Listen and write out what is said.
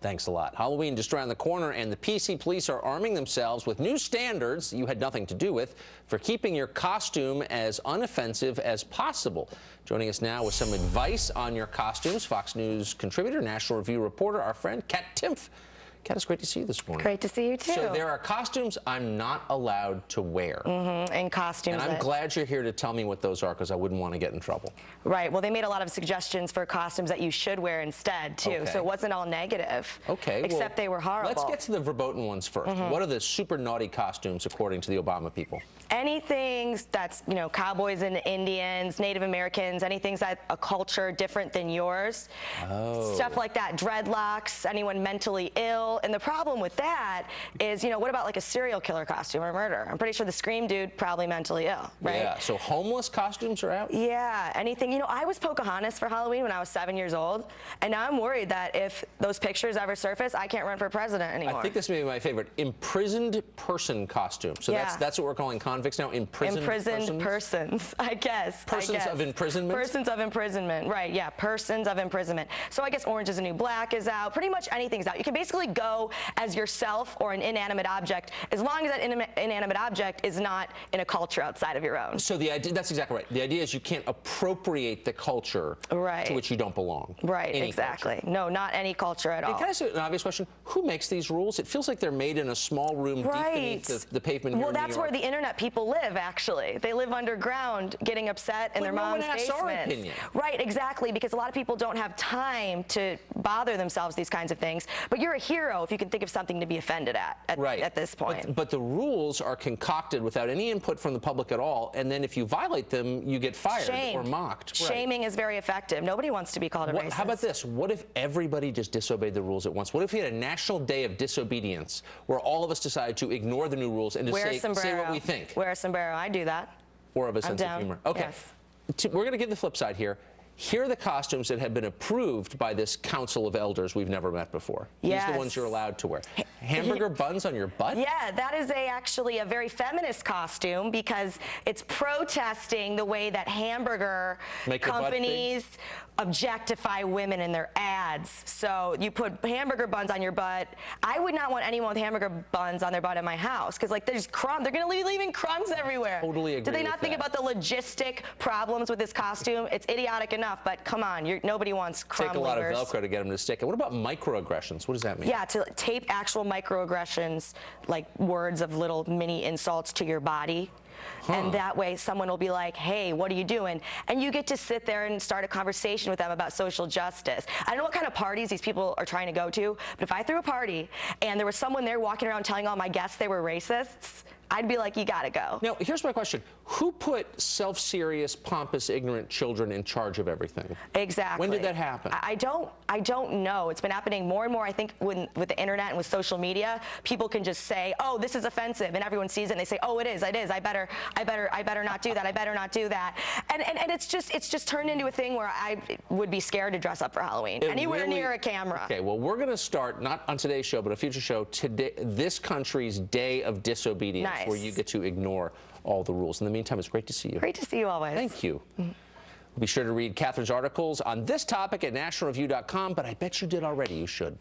Thanks a lot. Halloween just around the corner, and the PC police are arming themselves with new standards you had nothing to do with for keeping your costume as unoffensive as possible. Joining us now with some advice on your costumes, Fox News contributor, National Review reporter, our friend Kat Timpf. Kat, it's great to see you this morning. Great to see you, too. So there are costumes I'm not allowed to wear. And costumes. And I'm glad you're here to tell me what those are, because I wouldn't want to get in trouble. Right. Well, they made a lot of suggestions for costumes that you should wear instead, too. Okay. So it wasn't all negative. Okay. Except they were horrible. Let's get to the verboten ones first. What are the super naughty costumes, according to the Obama people? Anything that's, you know, cowboys and Indians, Native Americans, anything that's a culture different than yours. Oh. Stuff like that. Dreadlocks, anyone mentally ill. And the problem with that is, you know, what about like a serial killer costume or murder? I'm pretty sure the Scream dude probably mentally ill, right? Yeah, so homeless costumes are out? Yeah, anything. You know, I was Pocahontas for Halloween when I was 7 years old, and now I'm worried that if those pictures ever surface, I can't run for president anymore. I think this may be my favorite. Imprisoned person costume. So yeah. that's what we're calling convicts now? Imprisoned persons, I guess. Persons of imprisonment? Persons of imprisonment, right, yeah, persons of imprisonment. So I guess Orange is the New Black is out. Pretty much anything's out. You can basically go as yourself or an inanimate object, as long as that inanimate object is not in a culture outside of your own. So the idea, that's exactly right. The idea is you can't appropriate the culture to which you don't belong. Right, exactly. Culture. No, not any culture at all. Can I ask an obvious question? Who makes these rules? It feels like they're made in a small room deep beneath the pavement here in New York. Well, that's where the internet people live, actually. They live underground, getting upset in their mom's basements. Right, exactly, because a lot of people don't have time to bother themselves these kinds of things. But you're a hero if you can think of something to be offended at this point. But the rules are concocted without any input from the public at all, and then if you violate them, you get fired or mocked. Shaming is very effective. Nobody wants to be called a racist. How about this? What if everybody just disobeyed the rules at once? What if we had a national day of disobedience where all of us decided to ignore the new rules and just say what we think? Wear a sombrero. I do that. Or of a sense of humor. Okay. Yes. We're going to give the flip side here. Here are the costumes that have been approved by this council of elders we've never met before. Yes. These are the ones you're allowed to wear. Hamburger buns on your butt? Yeah, that is actually a very feminist costume because it's protesting the way that hamburger companies objectify women in their ads. So you put hamburger buns on your butt. I would not want anyone with hamburger buns on their butt in my house because, like, there's crumbs. They're going to be leaving crumbs everywhere. Totally agree. Do they not think about the logistic problems with this costume? It's idiotic enough, but come on, nobody wants crumb Take a lot of Velcro to get them to stick. And what about microaggressions? What does that mean? Yeah, to tape actual microaggressions, like words of little mini insults to your body. And that way someone will be like, hey, what are you doing? And you get to sit there and start a conversation with them about social justice. I don't know what kind of parties these people are trying to go to, but if I threw a party and there was someone there walking around telling all my guests they were racists, I'd be like, you gotta go. Now, here's my question. Who put self-serious, pompous, ignorant children in charge of everything? Exactly. When did that happen? I don't know. It's been happening more and more. I think with the internet and with social media, people can just say, oh, this is offensive, and everyone sees it and they say, oh, it is. I better not do that. I better not do that. And it's just turned into a thing where I would be scared to dress up for Halloween. Anywhere near a camera. Okay, well, we're gonna start, not on today's show, but a future show, today, this country's day of disobedience. Nice. Where you get to ignore all the rules. In the meantime, it's great to see you. Great to see you always. Thank you. Be sure to read Katherine's articles on this topic at nationalreview.com, but I bet you did already. You should.